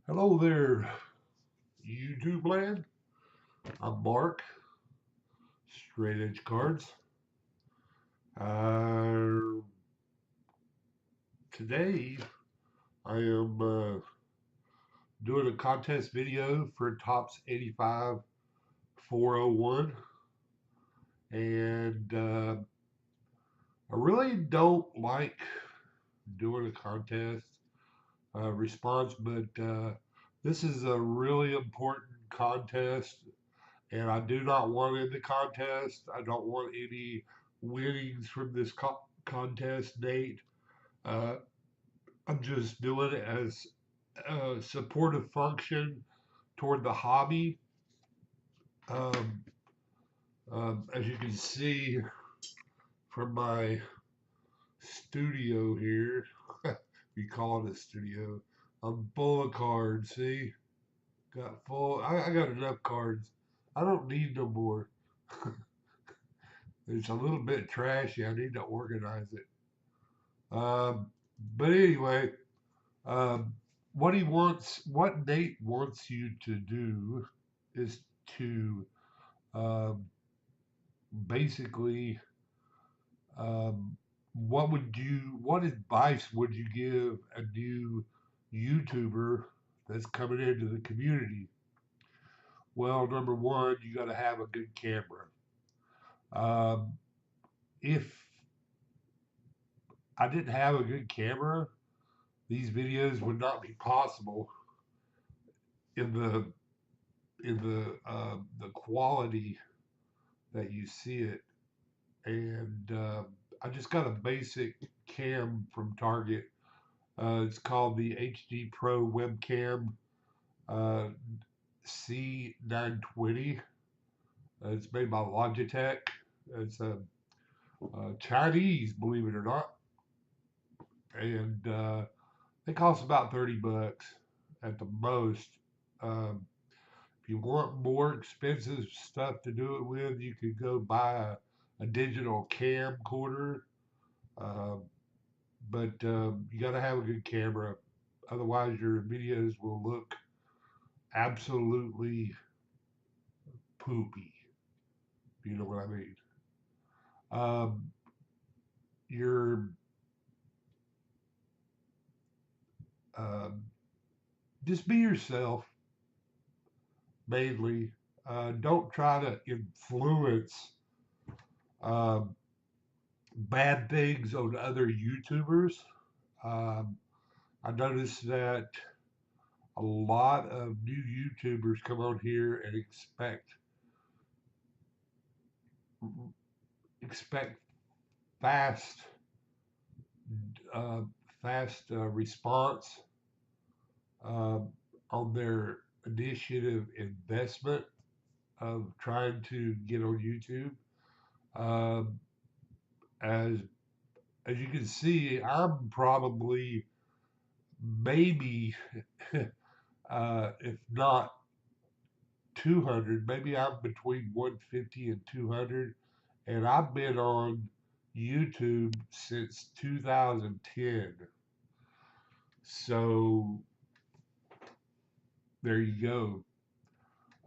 Hello there, YouTube land. I'm Mark, Straight Edge Cards. Uh, Today I am doing a contest video for Tops 85401, and I really don't like doing a contest response, but this is a really important contest, and I do not want in the contest. I don't want any winnings from this contest, Nate. Uh, I'm just doing it as a supportive function toward the hobby. Um, as you can see from my studio here, we call it a studio. I'm full of cards. See, got full. I got enough cards. I don't need no more. It's a little bit trashy. I need to organize it. Um, but anyway, um, what Nate wants you to do is to um, basically, what advice would you give a new YouTuber that's coming into the community? Well, number one, you got to have a good camera. Um, if I didn't have a good camera, these videos would not be possible in the quality that you see it. And I just got a basic cam from Target. It's called the HD Pro webcam uh, C920. It's made by Logitech. It's Chinese, believe it or not, and they cost about $30 at the most. Um, if you want more expensive stuff to do it with, you could go buy a digital camcorder. Um, but you got to have a good camera. Otherwise, your videos will look absolutely poopy. If you know what I mean. Um, you're um, just be yourself mainly. Don't try to influence um, bad things on other YouTubers. Um, I noticed that a lot of new YouTubers come on here and expect fast uh, response um, on their initiative investment of trying to get on YouTube. Um, as as you can see, I'm probably maybe if not 200, maybe I'm between 150 and 200, and I've been on YouTube since 2010. So there you go.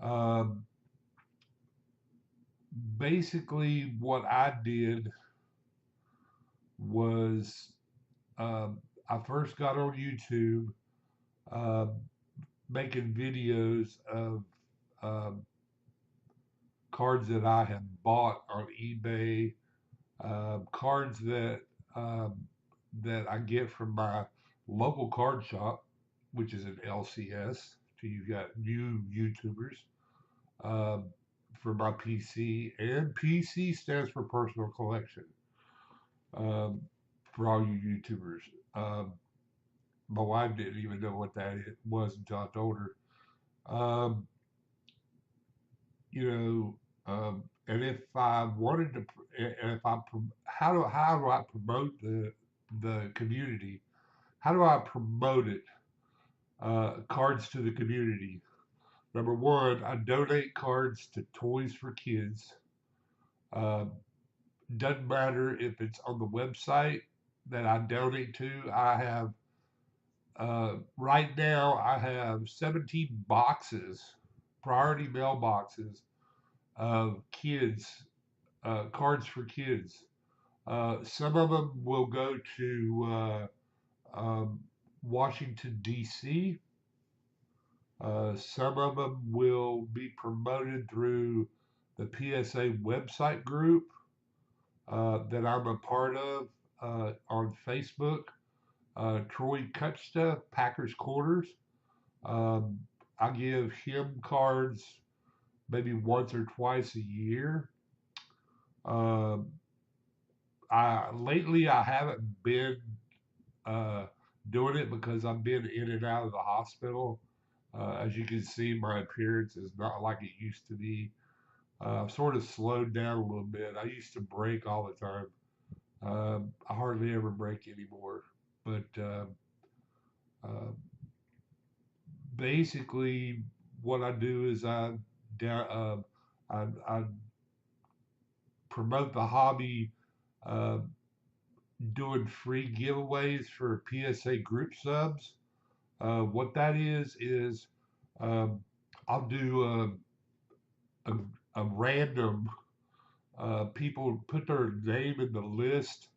Um, Basically, what I did was I first got on YouTube uh, making videos of um, cards that I had bought on eBay, cards um, that I get from my local card shop, which is an LCS. So you got new YouTubers um, for my PC, and PC stands for personal collection um, for all you YouTubers. Um, my wife didn't even know what that was until I told her. Um, you and if I wanted to, and if I, how do I promote the community? How do I promote it? Cards to the community. Number one, I donate cards to Toys for Kids. Uh, doesn't matter if it's on the website that I donate to. I have Right now, I have 17 boxes, priority mailboxes of kids, cards for kids. Some of them will go to Washington, D.C. Some of them will be promoted through the PSA website group that I'm a part of on Facebook. Troy Cutsta, Packers Quarters. Um, I give him cards maybe once or twice a year. Um, I lately I haven't been uh, doing it because I've been in and out of the hospital. As you can see, my appearance is not like it used to be. I've sort of slowed down a little bit. I used to break all the time. I hardly ever break anymore. But uh, basically, what I do is down, I promote the hobby, uh, doing free giveaways for PSA group subs. What that is um, I'll do a, a random people put their name in the list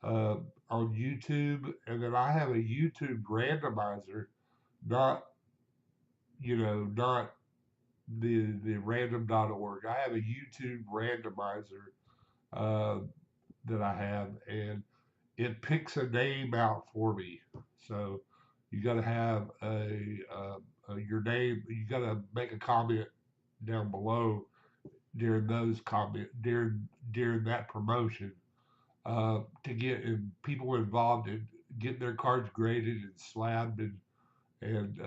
uh, on YouTube, and then I have a YouTube randomizer, not not the random.org. I have a YouTube randomizer uh, that I have, and it picks a name out for me. So you got to have your name. You got to make a comment down below during those during that promotion to get people involved in getting their cards graded and slabbed and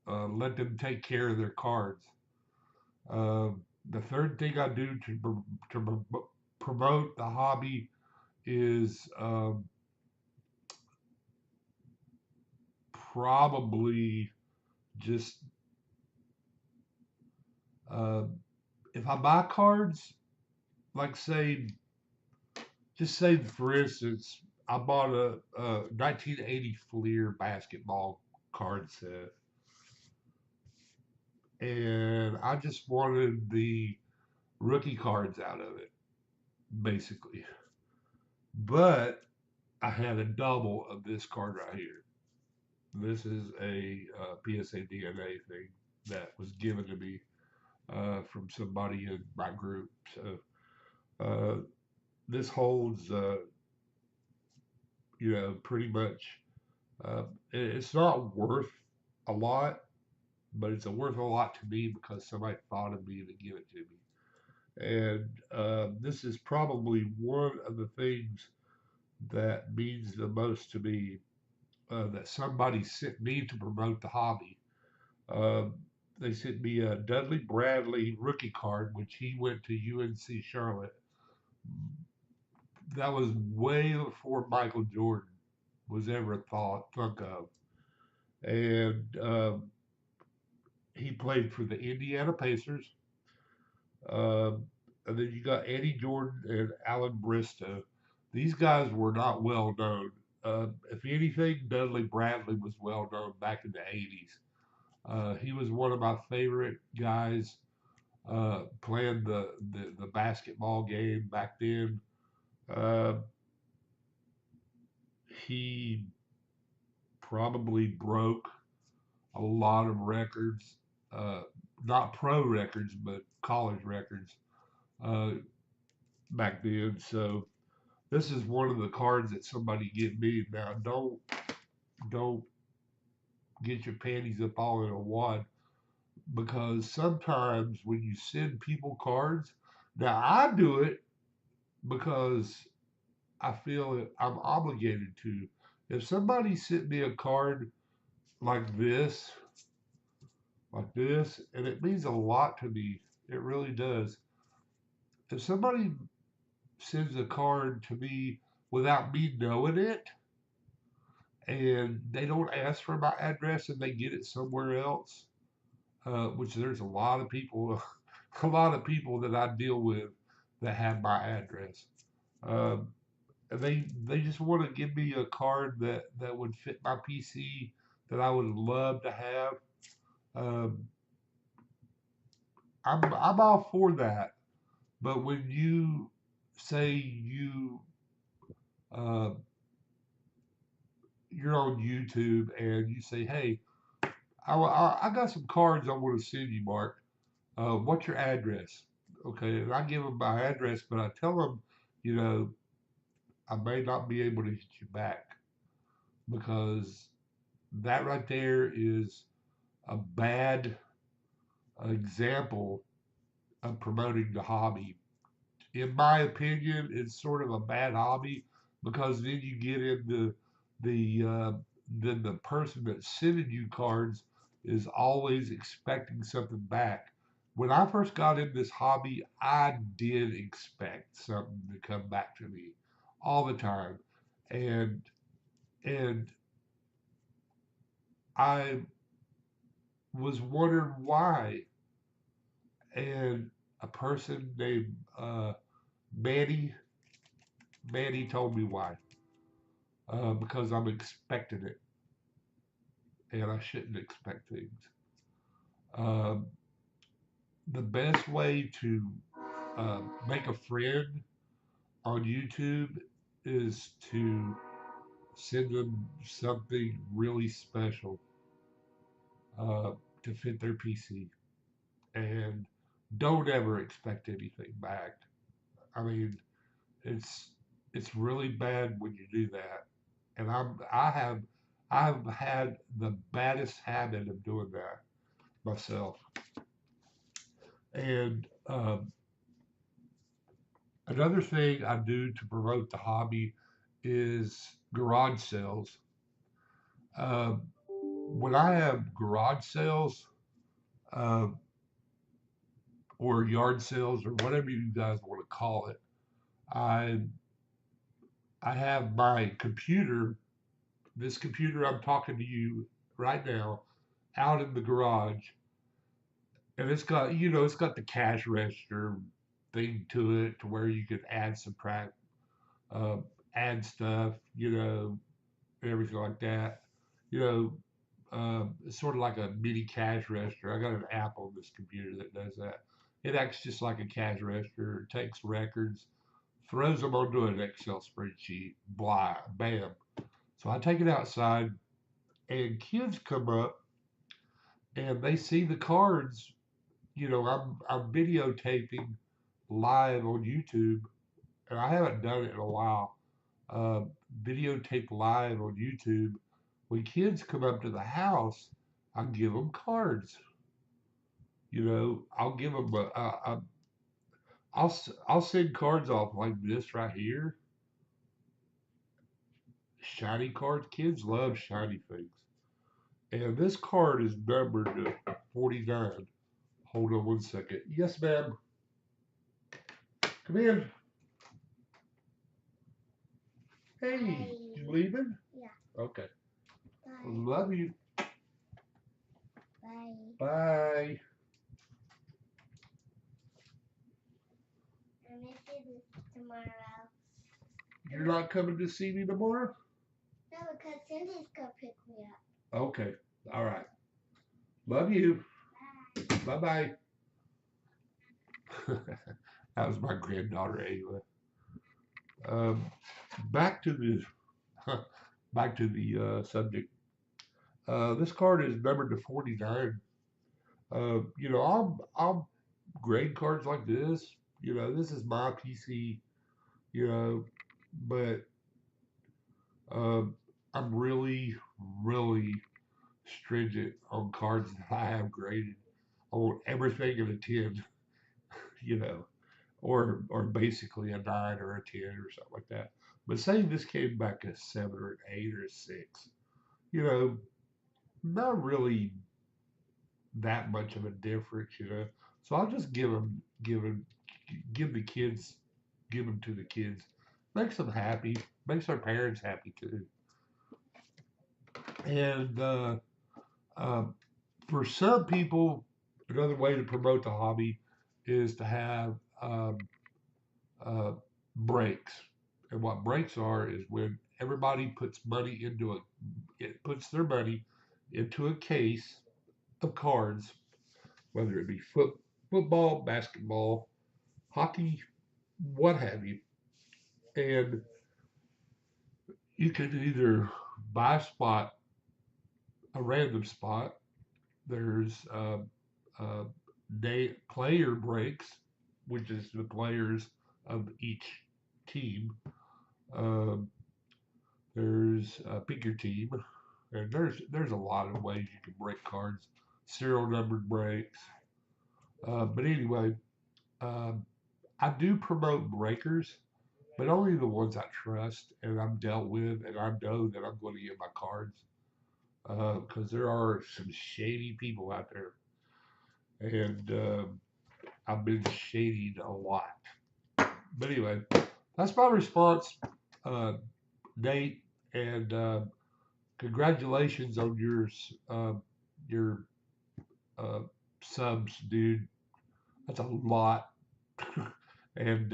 let them take care of their cards. The third thing I do to promote the hobby is probably just uh, if I buy cards, like say for instance, I bought a 1980 Fleer basketball card set, and I just wanted the rookie cards out of it, basically. But I had a double of this card right here. This is a PSA DNA thing that was given to me from somebody in my group. So uh, this holds, pretty much. Uh, it's not worth a lot, but it's worth a lot to me because somebody thought of me to give it to me. And this is probably one of the things that means the most to me that somebody sent me to promote the hobby. Um, they sent me a Dudley Bradley rookie card, which he went to UNC Charlotte. That was way before Michael Jordan was ever thunk of. And he played for the Indiana Pacers. And then you got Eddie Jordan and Alan Bristow. These guys were not well known. If anything, Dudley Bradley was well known back in the 80s. He was one of my favorite guys playing the basketball game back then. Uh, he probably broke a lot of records, uh, not pro records, but college records uh, back then. So this is one of the cards that somebody get me. Now don't get your panties up all in a wad because sometimes when you send people cards, now I do it because I feel that I'm obligated to. If somebody sent me a card like this, and it means a lot to me, it really does. If somebody sends a card to me without me knowing it, and they don't ask for my address and they get it somewhere else, which there's a lot of people, a lot of people that I deal with that have my address. Um, they just want to give me a card that would fit my PC that I would love to have. Um, I'm all for that, but when you say uh, you're on YouTube and you say, "Hey, I got some cards I want to send you, Mark. What's your address?" Okay, and I give them my address, but I tell them, you know, I may not be able to hit you back because that right there is a bad example of promoting the hobby. In my opinion, it's sort of a bad hobby because then you get into the then the person that's sending you cards is always expecting something back. When I first got in this hobby, I did expect something to come back to me all the time, and and I was wondering why. And a person named Manny Manny told me why. Because I'm expecting it, and I shouldn't expect things. Um, the best way to make a friend on YouTube is to send them something really special uh, to fit their PC, and don't ever expect anything back. I mean, it's it's really bad when you do that, and I've had the baddest habit of doing that myself. And another thing I do to promote the hobby is garage sales. When I have garage sales uh, or yard sales or whatever you guys want to call it, I I have my computer, this computer I'm talking to you right now, out in the garage, and it's got it's got the cash register thing to it to where you can add, subtract, uh, add stuff, everything like that. You know, it's sort of like a mini cash register. I got an app on this computer that does that. It acts just like a cash register. It takes records, throws them onto an Excel spreadsheet, blah, bam. So I take it outside, and kids come up and they see the cards. I'm videotaping live on YouTube, and I haven't done it in a while. Uh, Videotape live on YouTube. When kids come up to the house, I give them cards. I'll give them I'll send cards off like this right here. Shiny cards. Kids love shiny things. And this card is numbered to 49. Hold on one second. Yes, ma'am. Come in. Hey, you leaving? Yeah. Okay. Bye. Love you. Bye. Bye. I miss you tomorrow. You're not coming to see me tomorrow? No, because Cindy's gonna pick me up. Okay. All right. Love you. Bye. Bye. That was my granddaughter, Ava. Um, back to the back to the subject. This card is numbered to 49. I'll grade cards like this. This is my PC. You know, but um, I'm really, really stringent on cards that I have graded. I want everything in a 10. You know, or basically a 9 or a 10 or something like that. But say this came back a 7 or an 8 or a 6. You know, not really that much of a difference. So I'll just give the kids, give them to the kids, makes them happy, makes our parents happy too. And uh, for some people, another way to promote the hobby is to have uh, breaks. And what breaks are is when everybody puts money into it puts their money into a case of cards, whether it be football, basketball, hockey, what have you. And you can either buy a random spot. There's player breaks, which is the players of each team. Um, there's pick your team, and there's a lot of ways you can break cards. Serial numbered breaks. But anyway, um, I do promote breakers, but only the ones I trust and I'm dealt with, and I know that I'm going to get my cards. Because there are some shady people out there, and I've been shadied a lot. But anyway, that's my response, uh, Nate, and congratulations on your uh, subs, dude. That's a lot. And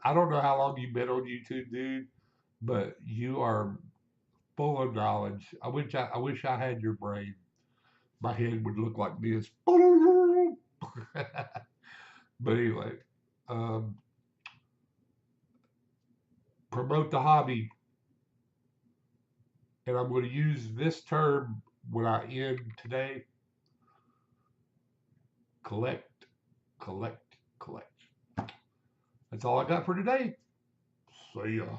I don't know how long you've been on YouTube, dude, but you are full of knowledge. I wish I had your brain. My head would look like this. But anyway, um, promote the hobby. And I'm going to use this term when I end today: collect, collect, collect. That's all I got for today. See ya.